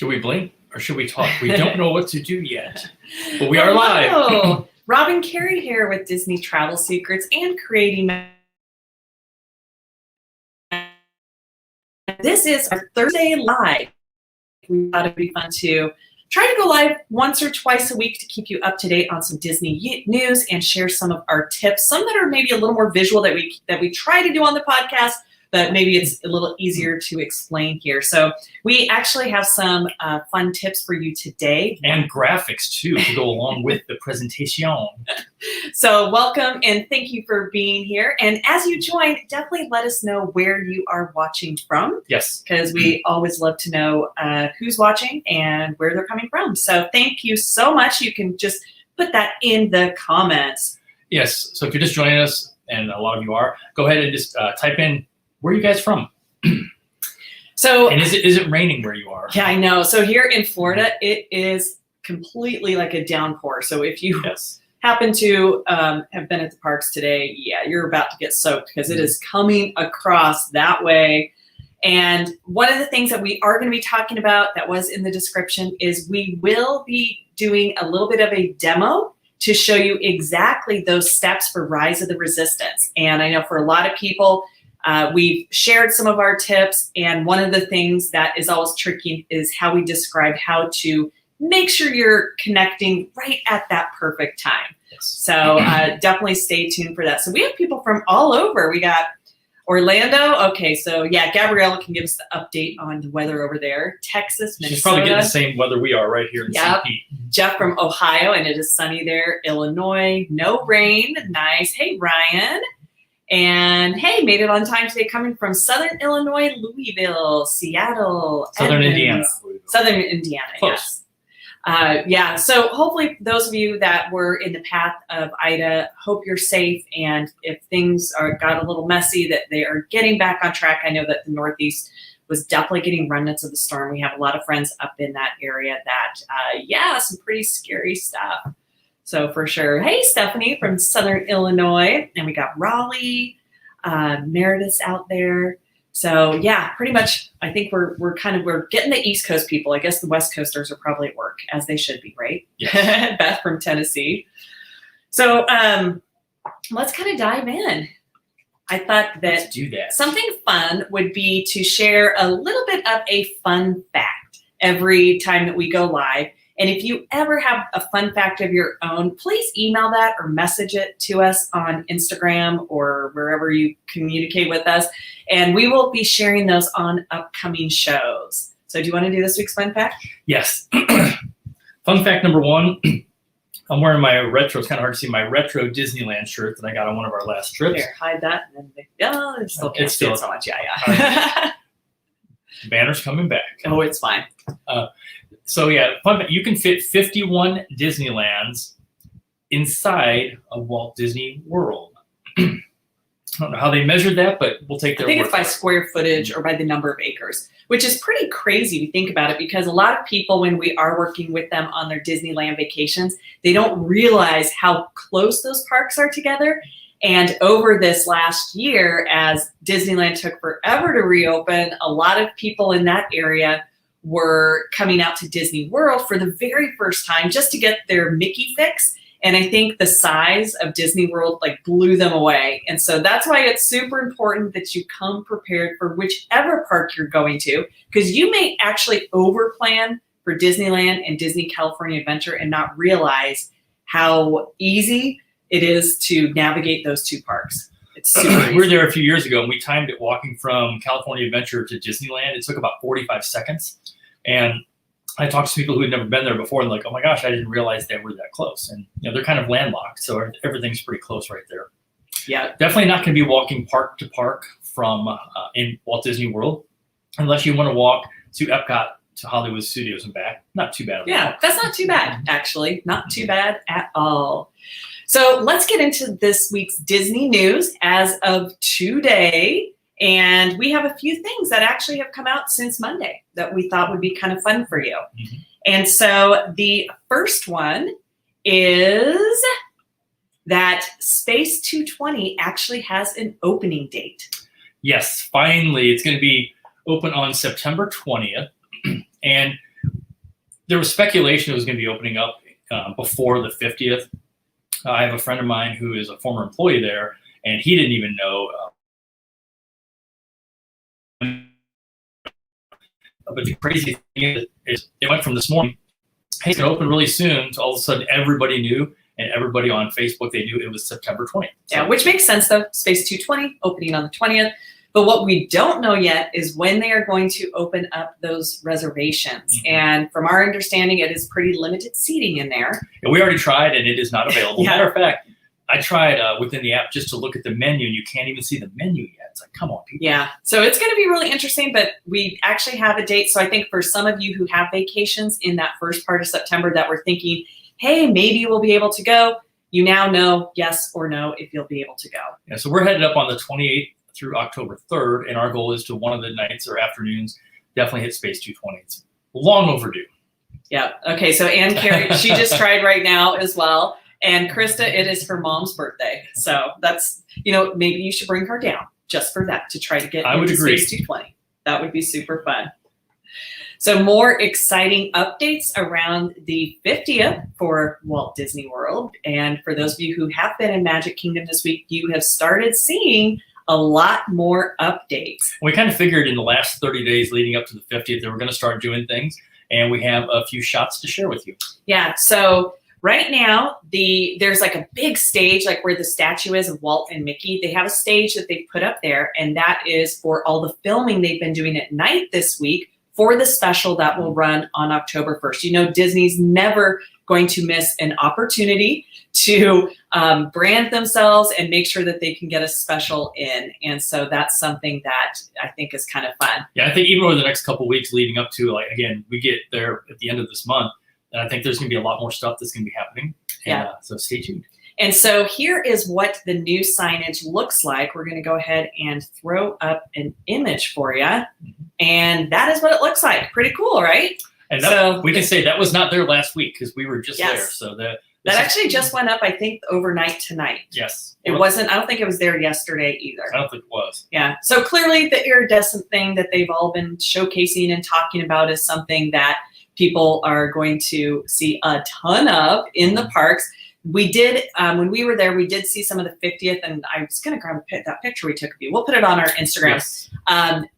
Should we blink or should we talk? We don't know what to do yet, but we are live. Rob Kerri here with Disney Travel Secrets and Creating. This is our Thursday live. We thought it'd be fun to try to go live once or twice a week to keep you up to date on some Disney news and share some of our tips, some that are maybe a little more visual that we try to do on the podcast, but maybe it's a little easier to explain here. So we actually have some fun tips for you today. And graphics too to go along with the presentation. So welcome and thank you for being here. And as you join, definitely let us know where you are watching from. Yes. Because we always love to know who's watching and where they're coming from. So thank you so much. You can just put that in the comments. Yes. So if you're just joining us, and a lot of you are, go ahead and just type in, where are you guys from? So, and is it raining where you are? Yeah, I know. So here in Florida, it is completely like a downpour. So if you happen to have been at the parks today, yeah, you're about to get soaked because it is coming across that way. And one of the things that we are going to be talking about that was in the description is we will be doing a little bit of a demo to show you exactly those steps for Rise of the Resistance. And I know for a lot of people, we've shared some of our tips, and one of the things that is always tricky is how we describe how to make sure you're connecting right at that perfect time. Yes. So definitely stay tuned for that. So we have people from all over. We got Orlando. Okay, so yeah, Gabriella can give us the update on the weather over there. Texas, Minnesota. She's probably getting the same weather we are right here in St. Pete. Jeff from Ohio, and it is sunny there. Illinois, no rain. Nice. Hey, Ryan. And hey, made it on time today, coming from Southern Illinois, Louisville, Seattle, Southern Indiana. Southern Indiana, close. Yes. Yeah, so hopefully those of you that were in the path of Ida, hope you're safe. And if things got a little messy, that they are getting back on track. I know that the Northeast was definitely getting remnants of the storm. We have a lot of friends up in that area that, some pretty scary stuff. So for sure. Hey, Stephanie from Southern Illinois. And we got Raleigh, Meredith's out there. So yeah, pretty much I think we're getting the East Coast people. I guess the West Coasters are probably at work, as they should be, right? Yes. Beth from Tennessee. So let's kind of dive in. I thought that, let's do that. Something fun would be to share a little bit of a fun fact every time that we go live. And if you ever have a fun fact of your own, please email that or message it to us on Instagram or wherever you communicate with us. And we will be sharing those on upcoming shows. So do you want to do this week's fun fact? Yes. Fun fact number one, I'm wearing my retro, it's kind of hard to see, my retro Disneyland shirt that I got on one of our last trips. Here, hide that. And then it's still can't see it so much. Yeah. Banner's coming back. Oh, it's fine. So yeah, fun fact, you can fit 51 Disneylands inside of Walt Disney World. I don't know how they measured that, but we'll take their word. I think it's by square footage or by the number of acres, which is pretty crazy to think about it, because a lot of people, when we are working with them on their Disneyland vacations, they don't realize how close those parks are together. And over this last year, as Disneyland took forever to reopen, a lot of people in that area were coming out to Disney World for the very first time just to get their Mickey fix. And I think the size of Disney World blew them away. And so that's why it's super important that you come prepared for whichever park you're going to, because you may actually overplan for Disneyland and Disney California Adventure and not realize how easy it is to navigate those two parks. It's super easy. We were there a few years ago, and we timed it walking from California Adventure to Disneyland. It took about 45 seconds. And I talked to people who had never been there before, and oh my gosh, I didn't realize they were that close. And they're kind of landlocked, so everything's pretty close right there. Yeah, definitely not going to be walking park to park from in Walt Disney World, unless you want to walk to Epcot to Hollywood Studios and back. Not too bad. Yeah, that's not too bad, actually. Not too bad at all. So let's get into this week's Disney news as of today. And we have a few things that actually have come out since Monday that we thought would be kind of fun for you. Mm-hmm. And so the first one is that Space 220 actually has an opening date. Yes, finally. It's going to be open on September 20th. And there was speculation it was going to be opening up before the 50th. I have a friend of mine who is a former employee there, and he didn't even know. But the crazy thing is it went from this morning, hey, it's going to open really soon, to all of a sudden everybody knew, and everybody on Facebook, they knew it was September 20th. So, yeah, which makes sense though. Space 220 opening on the 20th. But what we don't know yet is when they are going to open up those reservations. Mm-hmm. And from our understanding, it is pretty limited seating in there. And we already tried, and it is not available. Yeah. Matter of fact, I tried within the app just to look at the menu, and you can't even see the menu yet. It's like, come on, people. Yeah, so it's going to be really interesting, but we actually have a date. So I think for some of you who have vacations in that first part of September that were thinking, hey, maybe we'll be able to go, you now know yes or no if you'll be able to go. Yeah, so we're headed up on the 28th through October 3rd, and our goal is to one of the nights or afternoons definitely hit Space 220. It's long overdue. Yeah, okay, so Ann Carey, she just tried right now as well. And Krista, it is her mom's birthday. So that's, maybe you should bring her down just for that, to try to get into Space 220. That would be super fun. So more exciting updates around the 50th for Walt Disney World. And for those of you who have been in Magic Kingdom this week, you have started seeing a lot more updates. We kind of figured in the last 30 days leading up to the 50th that we're going to start doing things, and we have a few shots to share with you. Yeah, so right now, there's like a big stage, like where the statue is of Walt and Mickey. They have a stage that they put up there, and that is for all the filming they've been doing at night this week for the special that will run on October 1st. Disney's never going to miss an opportunity to brand themselves and make sure that they can get a special in. And so that's something that I think is kind of fun. Yeah, I think even over the next couple of weeks leading up to, again, we get there at the end of this month, and I think there's going to be a lot more stuff that's going to be happening. Yeah. So stay tuned. And so here is what the new signage looks like. We're going to go ahead and throw up an image for you. Mm-hmm. And that is what it looks like. Pretty cool, right? And we can say that was not there last week because we were just there. So that actually just went up, I think, overnight tonight. Yes. It wasn't, I don't think it was there yesterday either. I don't think it was. Yeah. So clearly the iridescent thing that they've all been showcasing and talking about is something that people are going to see a ton of in the parks. We did, when we were there, we did see some of the 50th, and I was going to grab that picture we took of you. We'll put it on our Instagram. Yes.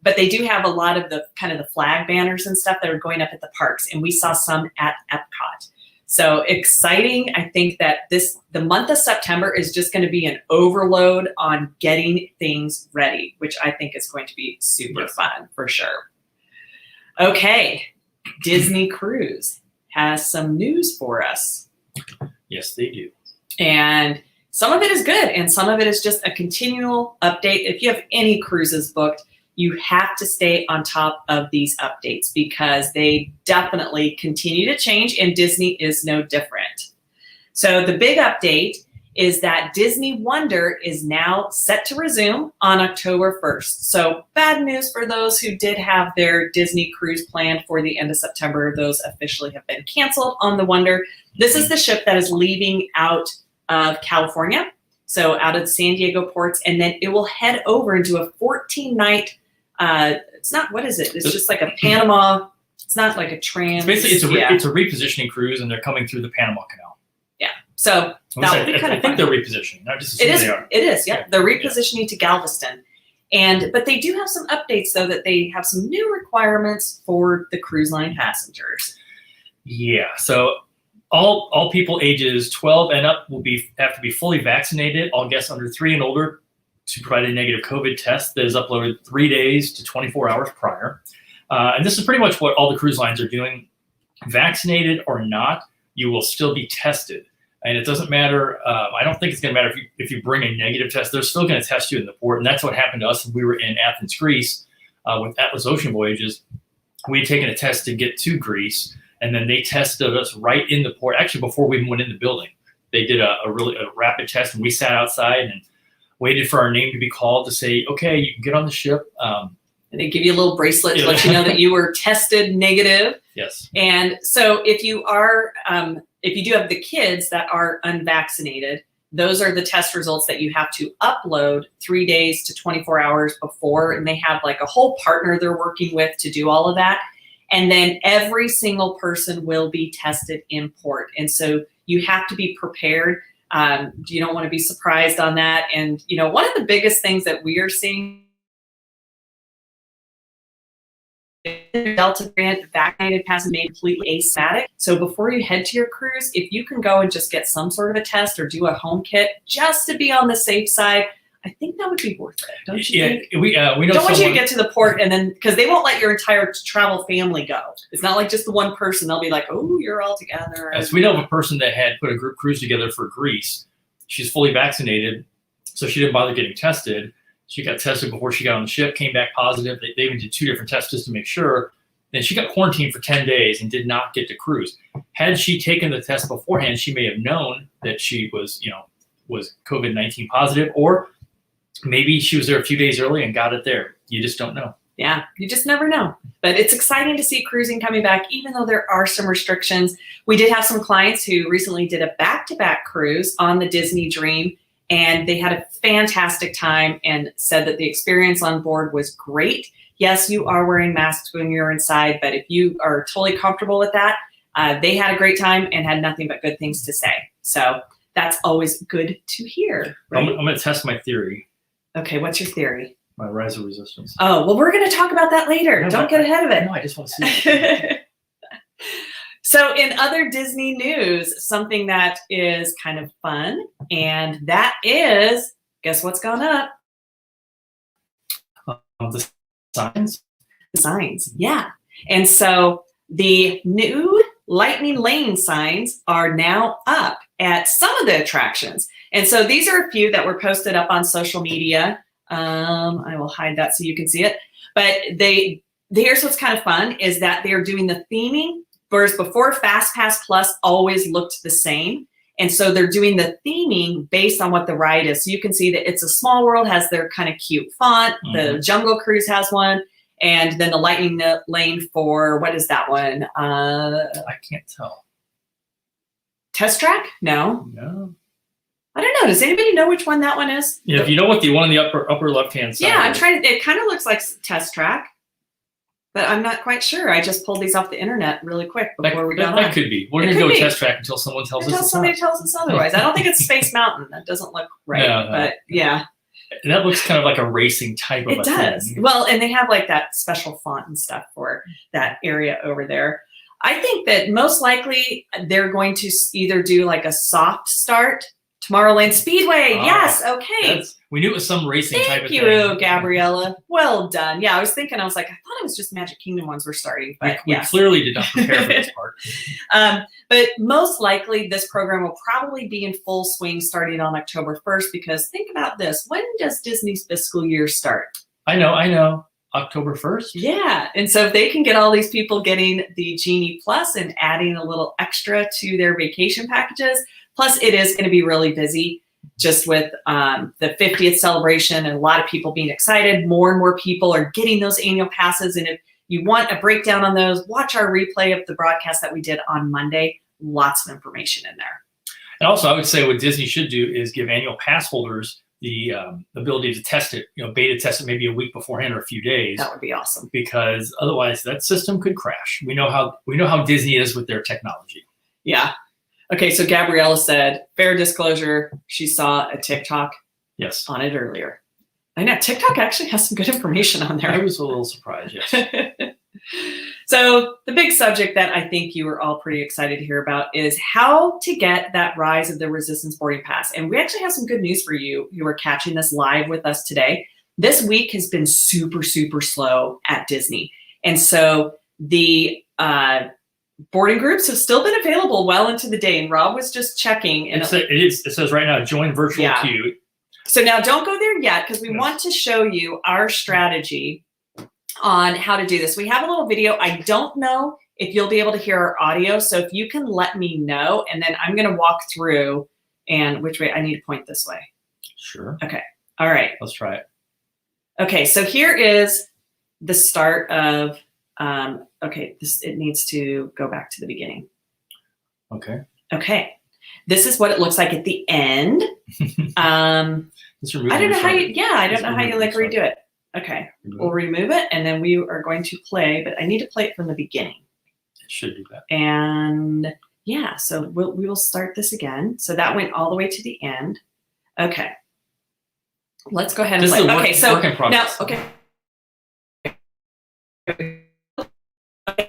But they do have a lot of the kind of the flag banners and stuff that are going up at the parks, and we saw some at Epcot. So exciting. I think that the month of September is just going to be an overload on getting things ready, which I think is going to be super fun for sure. Okay. Disney Cruise has some news for us. Yes, they do. And some of it is good, and some of it is just a continual update. If you have any cruises booked, you have to stay on top of these updates because they definitely continue to change, and Disney is no different. So the big update is that Disney Wonder is now set to resume on October 1st. So bad news for those who did have their Disney cruise planned for the end of September. Those officially have been canceled on the Wonder. This is the ship that is leaving out of California, so out of the San Diego ports, and then it will head over into a 14-night, it's not, what is it? It's just like a Panama, it's not like a trans. Basically, it's a repositioning cruise, and they're coming through the Panama Canal. Yeah, so that would be kind of fun. I think they're repositioning, not just assuming they are. It is, yeah. They're repositioning to Galveston. But they do have some updates, though, that they have some new requirements for the cruise line passengers. Yeah, so all people ages 12 and up have to be fully vaccinated. All guests under 3 and older to provide a negative COVID test that is uploaded 3 days to 24 hours prior. And this is pretty much what all the cruise lines are doing. Vaccinated or not, you will still be tested. And it doesn't matter. I don't think it's going to matter if you bring a negative test. They're still going to test you in the port. And that's what happened to us when we were in Athens, Greece, with Atlas Ocean Voyages. We had taken a test to get to Greece, and then they tested us right in the port. Actually, before we even went in the building, they did a rapid test, and we sat outside and waited for our name to be called to say, okay, you can get on the ship. And they give you a little bracelet to let you know that you were tested negative. Yes. And so if you are, if you do have the kids that are unvaccinated, those are the test results that you have to upload 3 days to 24 hours before. And they have like a whole partner they're working with to do all of that. And then every single person will be tested in port. And so you have to be prepared. You don't want to be surprised on that. And, you know, one of the biggest things that we are seeing, Delta variant, vaccinated passengers made completely asymptomatic. So before you head to your cruise, if you can go and just get some sort of a test or do a home kit just to be on the safe side, I think that would be worth it. Don't you think? We know don't want you to get to the port and then, because they won't let your entire travel family go. It's not like just the one person. They'll be like, oh, you're all together. As we know of a person that had put a group cruise together for Greece. She's fully vaccinated, so she didn't bother getting tested. She got tested before she got on the ship, came back positive. They even did 2 different tests just to make sure. Then she got quarantined for 10 days and did not get to cruise. Had she taken the test beforehand, she may have known that she was, was COVID-19 positive, or maybe she was there a few days early and got it there. You just don't know. Yeah, you just never know. But it's exciting to see cruising coming back, even though there are some restrictions. We did have some clients who recently did a back-to-back cruise on the Disney Dream, and they had a fantastic time and said that the experience on board was great. Yes, you are wearing masks when you're inside, but if you are totally comfortable with that, they had a great time and had nothing but good things to say. So that's always good to hear. Right? I'm going to test my theory. Okay, what's your theory? My rise of resistance. Oh, well, we're going to talk about that later. No, Don't get ahead of it. No, I just want to see it. So in other Disney news, something that is kind of fun, and that is, guess what's gone up? The signs. The signs, yeah. And so the new Lightning Lane signs are now up at some of the attractions. And so these are a few that were posted up on social media. I will hide that so you can see it. But here's what's kind of fun is that they're doing the theming, whereas before FastPass Plus always looked the same. And so they're doing the theming based on what the ride is. So you can see that It's a Small World has their kind of cute font. The Jungle Cruise has one. And then the Lightning Lane for, what is that one? I can't tell. Test Track? No. I don't know. Does anybody know which one that one is? Yeah, if you know what the one on the upper left-hand side. Yeah, I'm trying to, it kind of looks like Test Track, but I'm not quite sure. I just pulled these off the internet really quick before we got on. That could be. We're going to go with Test Track until someone tells us Until somebody tells us otherwise. I don't think it's Space Mountain. That doesn't look right. No. But yeah. That looks kind of like a racing type of a thing. It does. Well, and they have like that special font and stuff for that area over there. I think that most likely they're going to either do like a soft start. Tomorrowland Speedway. Yes. Okay. We knew it was some racing type of thing. Thank you, Gabriella. Well done. Yeah, I was like, I thought it was just Magic Kingdom ones we're starting. But we clearly did not prepare for this part. But most likely this program will probably be in full swing starting on October 1st, because think about this. When does Disney's fiscal year start? I know. October 1st? Yeah. And so if they can get all these people getting the Genie Plus and adding a little extra to their vacation packages, plus it is going to be really busy just with the 50th celebration and a lot of people being excited. More and more people are getting those annual passes. And if you want a breakdown on those, watch our replay of the broadcast that we did on Monday. Lots of information in there. And also I would say what Disney should do is give annual pass holders the ability to test it, beta test it maybe a week beforehand or a few days. That would be awesome. Because otherwise that system could crash. We know how Disney is with their technology. Yeah. Okay, so Gabriella said, fair disclosure, she saw a TikTok on it earlier. I know, TikTok actually has some good information on there. I was a little surprised, yes. So the big subject that I think you were all pretty excited to hear about is how to get that Rise of the Resistance boarding pass. And we actually have some good news for you who are catching this live with us today. This week has been super, super slow at Disney. And so the boarding groups have still been available well into the day. And Rob was just checking. And it says right now, join virtual queue. So now don't go there yet, because we want to show you our strategy on how to do this. We have a little video. I don't know if you'll be able to hear our audio. So if you can let me know, and then I'm going to walk through and which way I need to point this way. Sure. Okay. All right. Let's try it. Okay. So here is the start of, it needs to go back to the beginning. Okay. Okay. This is what it looks like at the end. I don't know how you like redo it. Okay, we'll remove it, and then we are going to play, but I need to play it from the beginning. It should do that. And yeah, so we will start this again. So that went all the way to the end. Okay. Let's go ahead and play. Okay, so now, okay.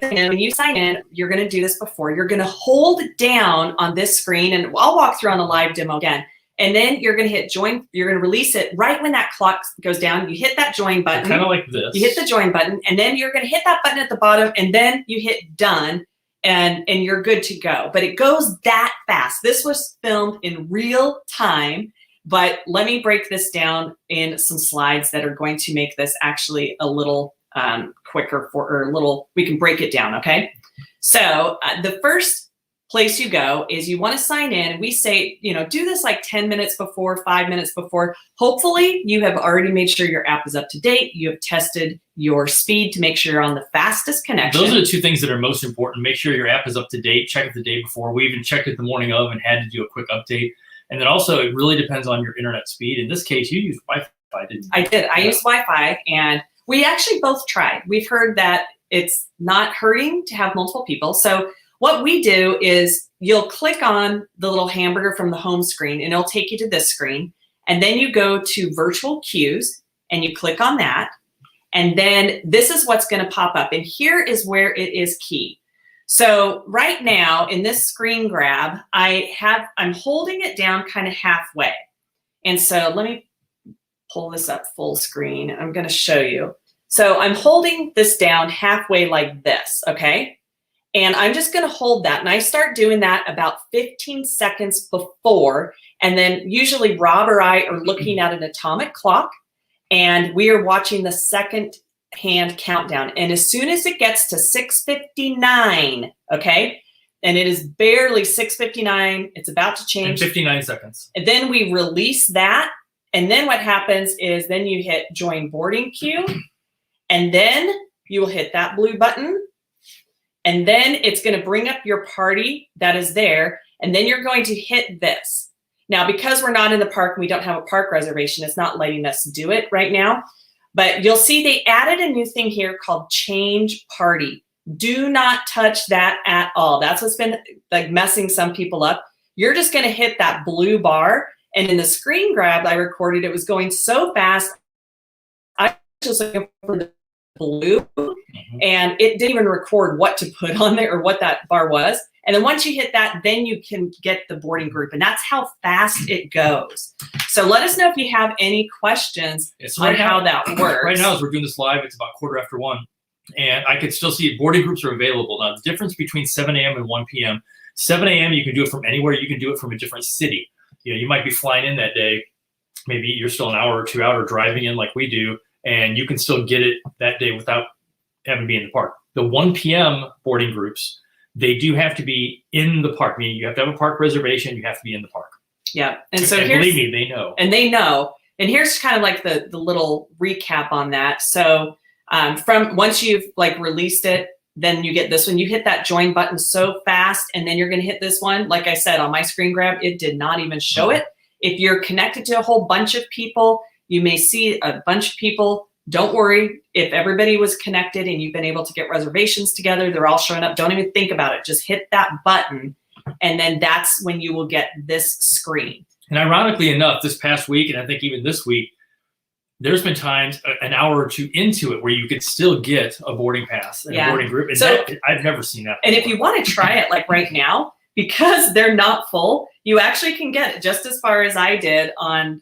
And when you sign in, you're going to do this before. You're going to hold down on this screen, and I'll walk through on the live demo again. And then you're going to hit join. You're going to release it right when that clock goes down. You hit that join button. Kind of like this. You hit the join button, and then you're going to hit that button at the bottom, and then you hit done, and you're good to go. But it goes that fast. This was filmed in real time, but let me break this down in some slides that are going to make this actually a little quicker we can break it down, okay? So the first place you go is you want to sign in, and we say, do this like 10 minutes before, 5 minutes before. Hopefully you have already made sure your app is up to date. You have tested your speed to make sure you're on the fastest connection. Those are the two things that are most important. Make sure your app is up to date. Check it the day before. We even checked it the morning of and had to do a quick update. And then also it really depends on your internet speed. In this case, you used Wi-Fi, didn't you? I did. I used Wi-Fi, and we actually both tried. We've heard that it's not hurting to have multiple people. So what we do is you'll click on the little hamburger from the home screen, and it'll take you to this screen. And then you go to virtual queues, and you click on that. And then this is what's going to pop up. And here is where it is key. So right now in this screen grab, I'm holding it down kind of halfway. And so let me pull this up full screen. I'm going to show you. So I'm holding this down halfway like this, okay? And I'm just going to hold that. And I start doing that about 15 seconds before. And then usually Rob or I are looking at an atomic clock, and we are watching the second hand countdown. And as soon as it gets to 6:59, okay, and it is barely 6:59, it's about to change. In 59 seconds. And then we release that. And then what happens is then you hit join boarding queue, and then you will hit that blue button. And then it's going to bring up your party that is there. And then you're going to hit this. Now, because we're not in the park and we don't have a park reservation, it's not letting us do it right now. But you'll see they added a new thing here called change party. Do not touch that at all. That's what's been like messing some people up. You're just going to hit that blue bar. And in the screen grab I recorded, it was going so fast. I was just looking for the blue, and it didn't even record what to put on there or what that bar was. And then once you hit that, then you can get the boarding group, and that's how fast it goes. So let us know if you have any questions on how that works. Right now, as we're doing this live, it's about 1:15, and I can still see boarding groups are available. Now, the difference between 7 a.m. and 1 p.m., 7 a.m. you can do it from anywhere. You can do it from a different city. You might be flying in that day. Maybe you're still an hour or 2 hour driving in like we do, and you can still get it that day without having to be in the park. The 1 p.m. boarding groups, they do have to be in the park, meaning you have to have a park reservation, you have to be in the park. Yeah, and so and believe me, they know. And they know. And here's kind of like the little recap on that. So from once you've like released it, then you get this one. You hit that join button so fast, and then you're going to hit this one. Like I said, on my screen grab, it did not even show it. If you're connected to a whole bunch of people, you may see a bunch of people. Don't worry. If everybody was connected and you've been able to get reservations together, they're all showing up. Don't even think about it. Just hit that button, and then that's when you will get this screen. And ironically enough, this past week, and I think even this week, there's been times an hour or two into it where you could still get a boarding pass and a boarding group. And so, I've never seen that before. And if you want to try it like right now, because they're not full, you actually can get it just as far as I did on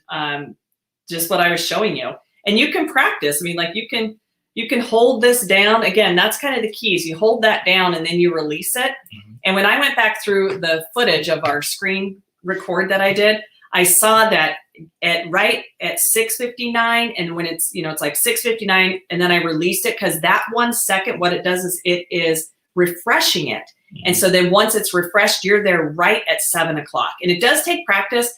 just what I was showing you. And you can practice. I mean, like you can hold this down. Again, that's kind of the keys. You hold that down and then you release it. And when I went back through the footage of our screen record that I did, I saw that right at 6:59, and when it's it's like 6:59, and then I released it, because that 1 second, what it does is it is refreshing it. And so then once it's refreshed, you're there right at 7 o'clock. And it does take practice.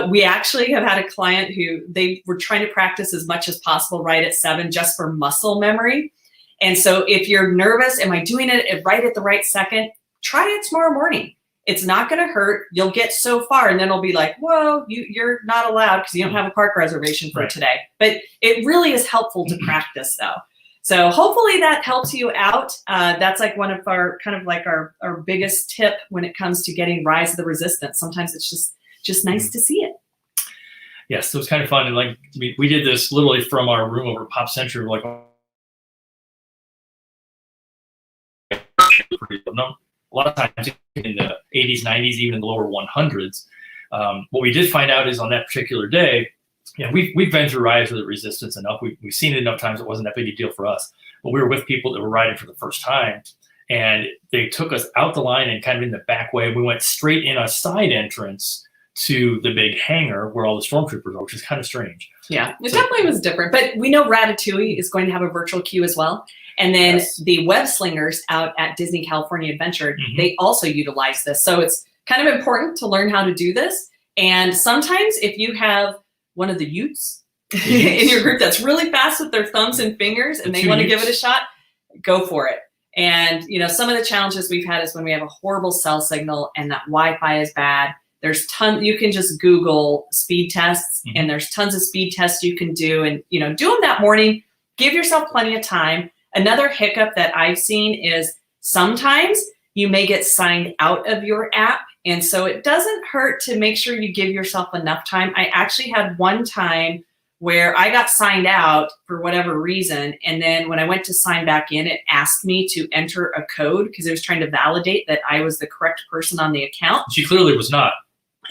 We actually have had a client who they were trying to practice as much as possible right at 7 just for muscle memory. And so if you're nervous, am I doing it right at the right second? Try it tomorrow morning. It's not going to hurt. You'll get so far, and then it'll be like, whoa, you're not allowed because you don't have a park reservation for today. But it really is helpful to practice, though. So hopefully that helps you out. That's like one of our kind of like our biggest tip when it comes to getting Rise of the Resistance. Sometimes it's just nice to see it. Yes, it was kind of fun. And like we did this literally from our room over Pop Century, like a lot of times in the 80s, 90s, even in the lower 100s. What we did find out is on that particular day, we've been through Rise of the Resistance enough. We've seen it enough times. It wasn't that big a deal for us. But we were with people that were riding for the first time, and they took us out the line and kind of in the back way. We went straight in a side entrance to the big hangar where all the stormtroopers are, which is kind of strange. Yeah, it definitely was different. But we know Ratatouille is going to have a virtual queue as well. And then the web slingers out at Disney California Adventure, they also utilize this. So it's kind of important to learn how to do this. And sometimes if you have one of the Utes in your group that's really fast with their thumbs and fingers and they want to give it a shot, go for it. And, some of the challenges we've had is when we have a horrible cell signal and that Wi-Fi is bad. There's you can just Google speed tests and there's tons of speed tests you can do. And, do them that morning. Give yourself plenty of time. Another hiccup that I've seen is sometimes you may get signed out of your app. And so it doesn't hurt to make sure you give yourself enough time. I actually had one time where I got signed out for whatever reason. And then when I went to sign back in, it asked me to enter a code because it was trying to validate that I was the correct person on the account. She clearly was not.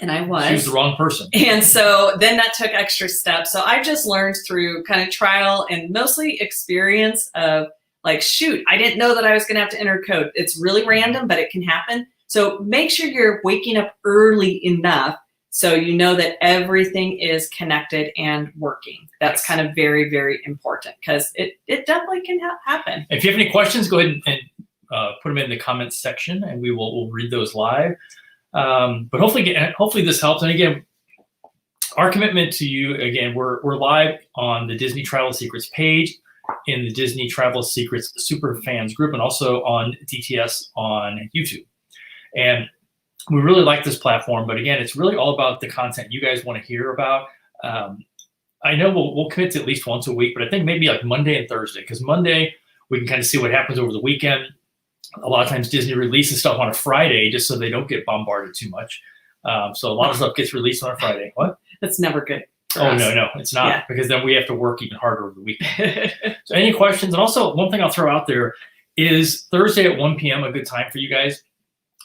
And I was. She was the wrong person. And so then that took extra steps. So I just learned through kind of trial and mostly experience of like, shoot, I didn't know that I was going to have to enter code. It's really random, but it can happen. So make sure you're waking up early enough so you know that everything is connected and working. That's kind of very, very important because it definitely can happen. If you have any questions, go ahead and put them in the comments section and we'll read those live. But hopefully this helps. And again, our commitment to you, again, we're live on the Disney Travel Secrets page, in the Disney Travel Secrets Super Fans group, and also on DTS on YouTube. And we really like this platform, but again, it's really all about the content you guys want to hear about. I know we'll commit to at least once a week, but I think maybe like Monday and Thursday, because Monday we can kind of see what happens over the weekend. A lot of times Disney releases stuff on a Friday just so they don't get bombarded too much. So a lot of stuff gets released on a Friday. What? That's never good. Oh, no, it's not, because then we have to work even harder over the weekend. So any questions? And also one thing I'll throw out there is Thursday at 1 p.m. a good time for you guys.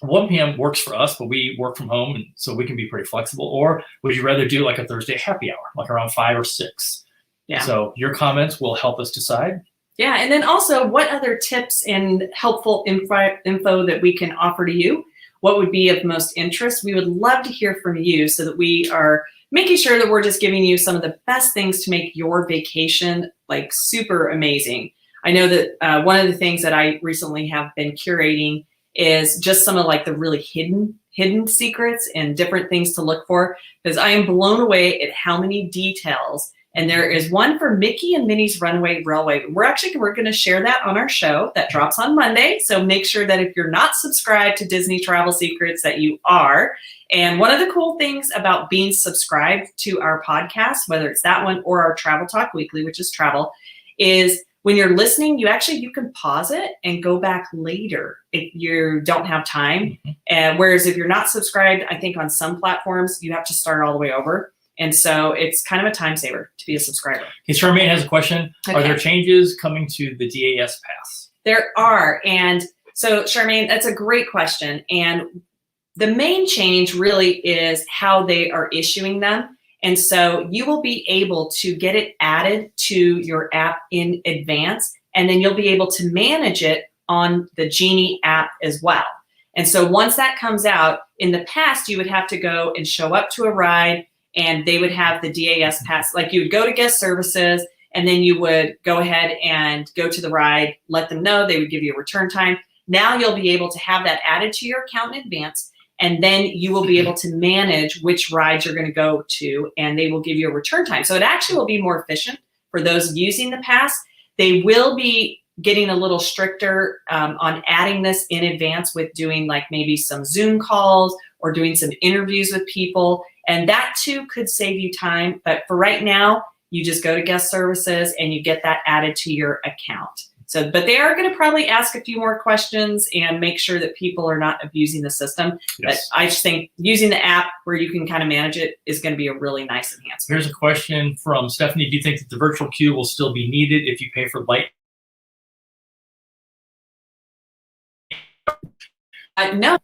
1 p.m. works for us, but we work from home, and so we can be pretty flexible. Or would you rather do like a Thursday happy hour, like around 5 or 6? Yeah. So your comments will help us decide. Yeah, and then also what other tips and helpful info that we can offer to you? What would be of most interest? We would love to hear from you so that we are making sure that we're just giving you some of the best things to make your vacation like super amazing. I know that one of the things that I recently have been curating is just some of like the really hidden secrets and different things to look for, because I am blown away at how many details. And there is one for Mickey and Minnie's Runaway Railway. We're going to share that on our show that drops on Monday. So make sure that if you're not subscribed to Disney Travel Secrets that you are. And one of the cool things about being subscribed to our podcast, whether it's that one or our Travel Talk Weekly, which is travel, is when you're listening, you can pause it and go back later if you don't have time. And whereas if you're not subscribed, I think on some platforms, you have to start all the way over. And so it's kind of a time saver to be a subscriber. Okay, Charmaine has a question. Okay. Are there changes coming to the DAS Pass? There are. And so, Charmaine, that's a great question. And the main change really is how they are issuing them. And so you will be able to get it added to your app in advance, and then you'll be able to manage it on the Genie app as well. And so once that comes out, in the past, you would have to go and show up to a ride, and they would have the DAS Pass. Like you would go to guest services, and then you would go ahead and go to the ride, let them know, they would give you a return time. Now you'll be able to have that added to your account in advance, and then you will be able to manage which rides you're going to go to, and they will give you a return time. So it actually will be more efficient for those using the pass. They will be getting a little stricter on adding this in advance with doing like maybe some Zoom calls or doing some interviews with people. And that too could save you time. But for right now, you just go to guest services and you get that added to your account. So, but they are going to probably ask a few more questions and make sure that people are not abusing the system. Yes. But I just think using the app where you can kind of manage it is going to be a really nice enhancement. Here's a question from Stephanie. Do you think that the virtual queue will still be needed if you pay for light? No,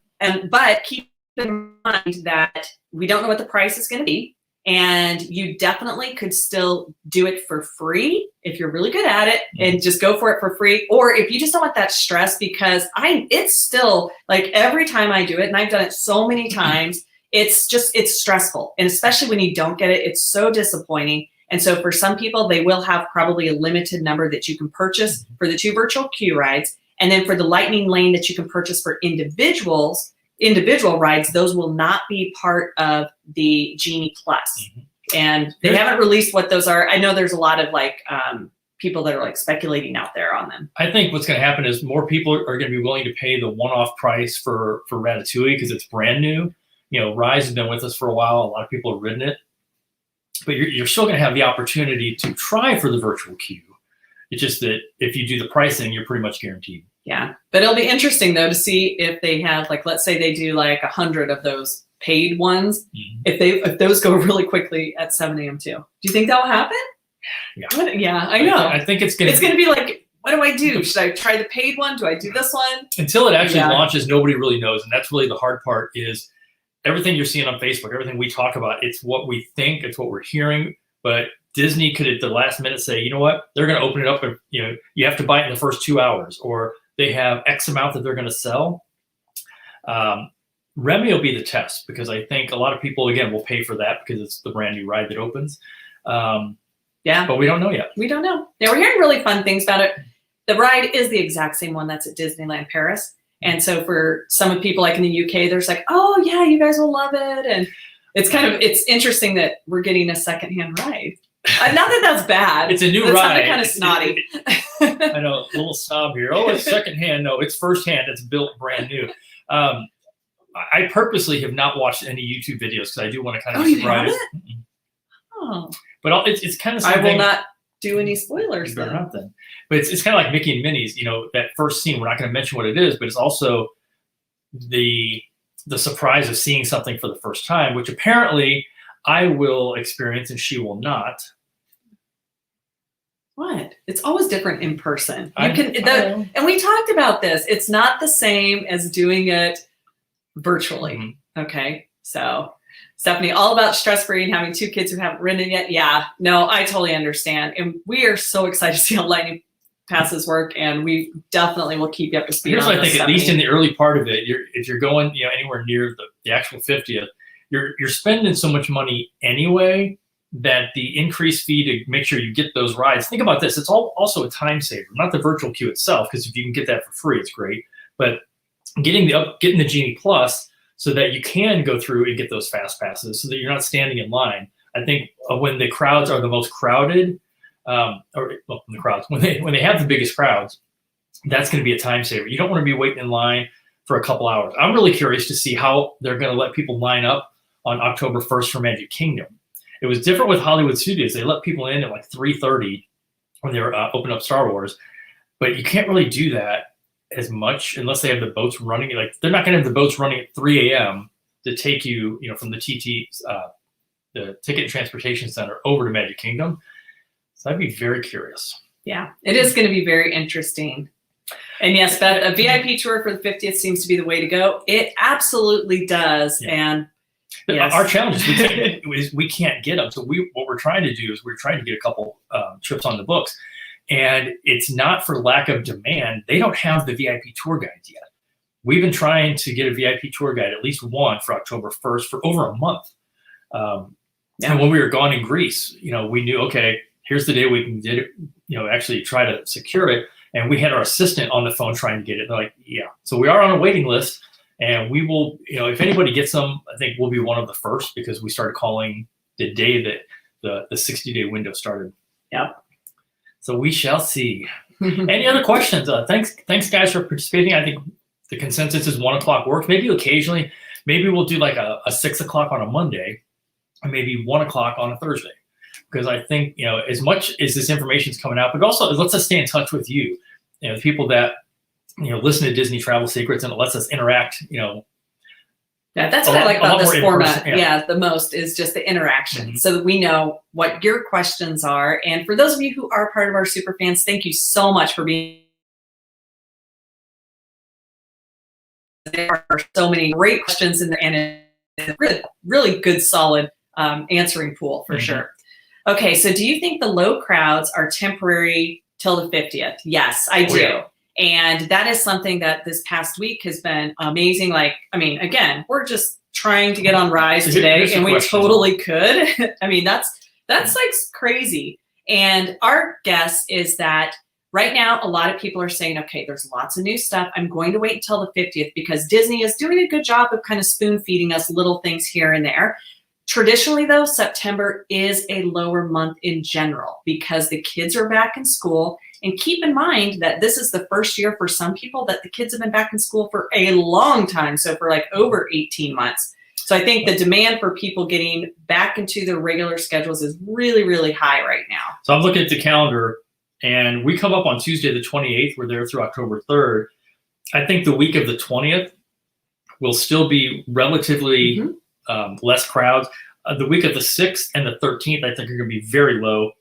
but keep in mind that we don't know what the price is going to be. And you definitely could still do it for free if you're really good at it and just go for it for free. Or if you just don't want that stress, because it's still like every time I do it, and I've done it so many times, it's stressful. And especially when you don't get it, it's so disappointing. And so for some people, they will have probably a limited number that you can purchase for the 2 virtual queue rides. And then for the lightning lane that you can purchase for individual rides, those will not be part of the Genie Plus. And they haven't released what those are. I know there's a lot of like people that are like speculating out there on them. I think what's going to happen is more people are going to be willing to pay the one-off price for Ratatouille because it's brand new. You know, Rise has been with us for a while. A lot of people have ridden it. But you're still going to have the opportunity to try for the virtual queue. It's just that if you do the pricing, you're pretty much guaranteed. Yeah, but it'll be interesting though to see if they have like, let's say they do like 100 of those paid ones. If those go really quickly at 7 a.m. too. Do you think that will happen? Yeah. Yeah, I know. I think it's going to be like, what do I do? Should I try the paid one? Do I do this one? Until it actually launches, nobody really knows, and that's really the hard part. Is everything you're seeing on Facebook, everything we talk about, it's what we think, it's what we're hearing, but Disney could at the last minute say, you know what, they're going to open it up and you have to buy it in the first 2 hours, or they have X amount that they're going to sell. Remy will be the test, because I think a lot of people, again, will pay for that because it's the brand new ride that opens. But we don't know yet. We don't know. Now, we're hearing really fun things about it. The ride is the exact same one that's at Disneyland Paris. And so for some of people like in the UK, there's like, oh yeah, you guys will love it. And it's interesting that we're getting a secondhand ride. Not that that's bad. It's a new ride. Ride. Kind of snotty. I know, a little snob here. Oh, it's secondhand. No, it's firsthand. It's built brand new. I purposely have not watched any YouTube videos because I do want to kind of surprise. Oh, but it's kind of something. I will not do any spoilers. Better not then. But it's kind of like Mickey and Minnie's. That first scene. We're not going to mention what it is, but it's also the surprise of seeing something for the first time, which apparently I will experience and she will not. What? It's always different in person. And we talked about this. It's not the same as doing it virtually. Okay. So Stephanie, all about stress-free and having 2 kids who haven't ridden yet. Yeah, no, I totally understand. And we are so excited to see how Lightning Passes work. And we definitely will keep you up to speed. Here's what I think, at least in the early part of it, if you're going anywhere near the actual 50th, you're spending so much money anyway that the increased fee to make sure you get those rides. Think about this. It's also a time saver, not the virtual queue itself, because if you can get that for free, it's great. But getting the Genie Plus so that you can go through and get those fast passes so that you're not standing in line. I think when the crowds are the most crowded, when they have the biggest crowds, that's going to be a time saver. You don't want to be waiting in line for a couple hours. I'm really curious to see how they're going to let people line up on October 1st for Magic Kingdom. It was different with Hollywood Studios. They let people in at like 3:30 when they were opening up Star Wars, but you can't really do that as much unless they have the boats running. Like, they're not going to have the boats running at 3 a.m. to take you, from the the Ticket and Transportation Center over to Magic Kingdom. So I'd be very curious. Yeah, it is going to be very interesting. And yes, but a VIP tour for the 50th seems to be the way to go. It absolutely does. Yeah. And yes. Our challenge is we can't get them. So what we're trying to do is we're trying to get a couple trips on the books. And it's not for lack of demand. They don't have the VIP tour guides yet. We've been trying to get a VIP tour guide, at least one, for October 1st for over a month. And when we were gone in Greece, we knew, okay, here's the day we can get it, actually try to secure it. And we had our assistant on the phone trying to get it. They're like, yeah. So we are on a waiting list. And we will, if anybody gets them, I think we'll be one of the first, because we started calling the day that the 60-day window started. Yep. So we shall see. Any other questions? Thanks guys for participating. I think the consensus is 1 o'clock works. Maybe occasionally, maybe we'll do like a 6 o'clock on a Monday, and maybe 1 o'clock on a Thursday. Because I think, as much as this information is coming out, but also it lets us stay in touch with you. The people that, listen to Disney Travel Secrets, and it lets us interact, Yeah, that's what I like about this format. Yeah, the most is just the interaction, so that we know what your questions are. And for those of you who are part of our super fans, thank you so much for being. There are so many great questions in there, and a really, really good, solid answering pool for sure. Okay, so do you think the low crowds are temporary till the 50th? Yes, I do. Yeah. And that is something that this past week has been amazing. Again, we're just trying to get on Rise today, and we totally could. That's like crazy. And our guess is that right now, a lot of people are saying, okay, there's lots of new stuff. I'm going to wait until the 50th because Disney is doing a good job of kind of spoon feeding us little things here and there. Traditionally, though, September is a lower month in general because the kids are back in school. And keep in mind that this is the first year for some people that the kids have been back in school for a long time. So for like over 18 months. So I think the demand for people getting back into their regular schedules is really, really high right now. So I'm looking at the calendar, and we come up on Tuesday the 28th. We're there through October 3rd. I think the week of the 20th will still be relatively less crowds. The week of the 6th and the 13th, I think, are going to be very low.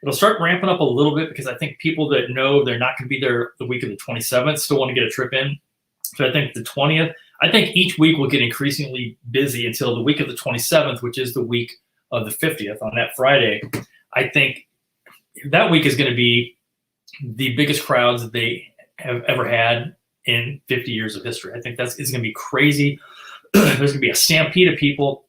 It'll start ramping up a little bit because I think people that know they're not going to be there the week of the 27th still want to get a trip in. So I think the 20th, I think each week will get increasingly busy until the week of the 27th, which is the week of the 50th on that Friday. I think that week is going to be the biggest crowds that they have ever had in 50 years of history. I think it's going to be crazy. There's going to be a stampede of people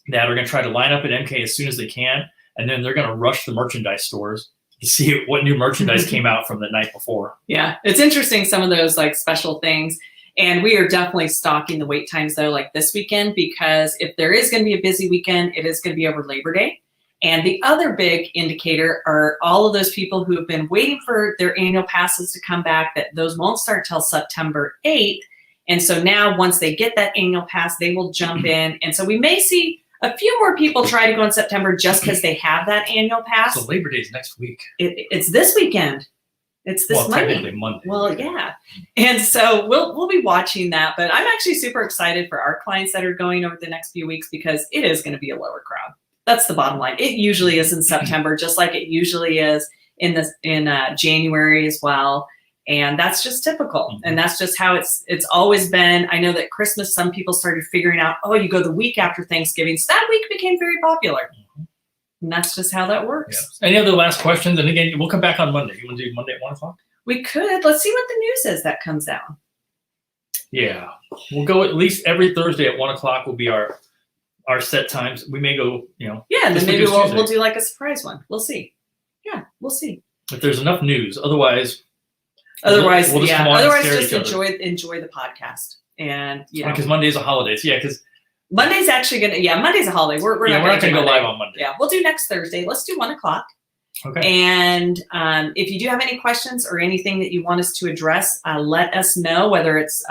that are going to try to line up at MK as soon as they can. And then they're going to rush the merchandise stores to see what new merchandise came out from the night before. Yeah, it's interesting, some of those like special things. And we are definitely stalking the wait times though, like this weekend, because if there is going to be a busy weekend, it is going to be over Labor Day. And the other big indicator are all of those people who have been waiting for their annual passes to come back, that those won't start till September 8th. And so now once they get that annual pass, they will jump in. And so we may see a few more people try to go in September just because they have that annual pass. So Labor Day is next week. It's this weekend. It's this technically Monday. Well, yeah. And so we'll be watching that. But I'm actually super excited for our clients that are going over the next few weeks because it is going to be a lower crowd. That's the bottom line. It usually is in September, just like it usually is in January as well. And that's just typical. And that's just how it's always been. I know that Christmas, some people started figuring out, you go the week after Thanksgiving. So that week became very popular. And that's just how that works. Yeah. Any other last questions? And again, we'll come back on Monday. You want to do Monday at 1 o'clock? We could. Let's see what the news is that comes out. Yeah. We'll go at least every Thursday at 1 o'clock will be our set times. We may go, Yeah, and then maybe we'll do like a surprise one. We'll see. Yeah, we'll see. If there's enough news. Otherwise, just enjoy the podcast. And because Monday's a holiday. So because Monday's actually Monday's a holiday. We're not going to go live on Monday. Yeah, we'll do next Thursday. Let's do 1 o'clock. Okay. And if you do have any questions or anything that you want us to address, let us know, whether it's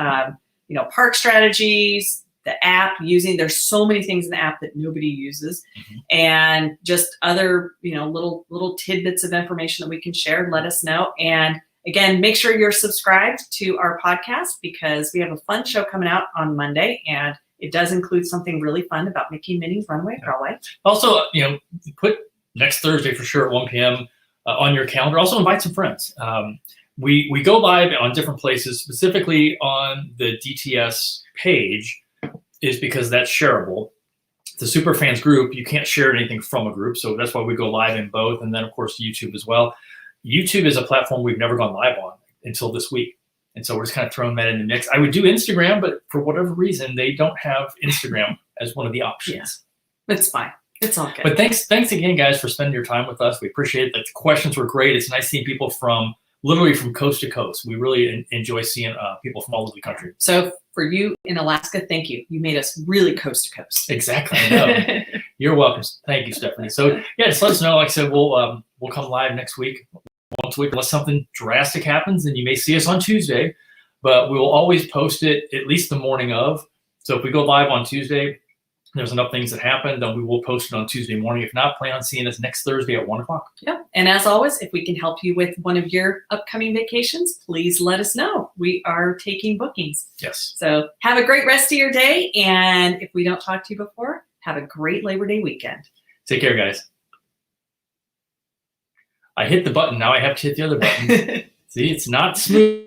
park strategies, the app there's so many things in the app that nobody uses, and just other little tidbits of information that we can share. Let us know. And again, make sure you're subscribed to our podcast because we have a fun show coming out on Monday, and it does include something really fun about Mickey and Minnie's Runaway Railway. Also, put next Thursday for sure at 1 p.m. On your calendar. Also invite some friends. We go live on different places, specifically on the DTS page, is because that's shareable. The Superfans group, you can't share anything from a group, so that's why we go live in both, and then of course YouTube as well. YouTube is a platform we've never gone live on until this week, and so we're just kind of throwing that in the mix. I would do Instagram, but for whatever reason, they don't have Instagram as one of the options. Yeah. It's fine. It's all good. But thanks again, guys, for spending your time with us. We appreciate it. The questions were great. It's nice seeing people from literally from coast to coast. We really enjoy seeing people from all over the country. So for you in Alaska, thank you. You made us really coast to coast. Exactly. I know. You're welcome. Thank you, Stephanie. So yeah, just let us know. Like I said, we'll come live next week. once a week unless something drastic happens, and you may see us on Tuesday, but we will always post it at least the morning of. So if we go live on Tuesday, there's enough things that happen, then we will post it on Tuesday morning. If not, plan on seeing us next Thursday at 1 o'clock. Yeah. And as always, if we can help you with one of your upcoming vacations, please let us know. We are taking bookings. Yes. So have a great rest of your day. And if we don't talk to you before, have a great Labor Day weekend. Take care, guys. I hit the button. Now I have to hit the other button. See, it's not smooth.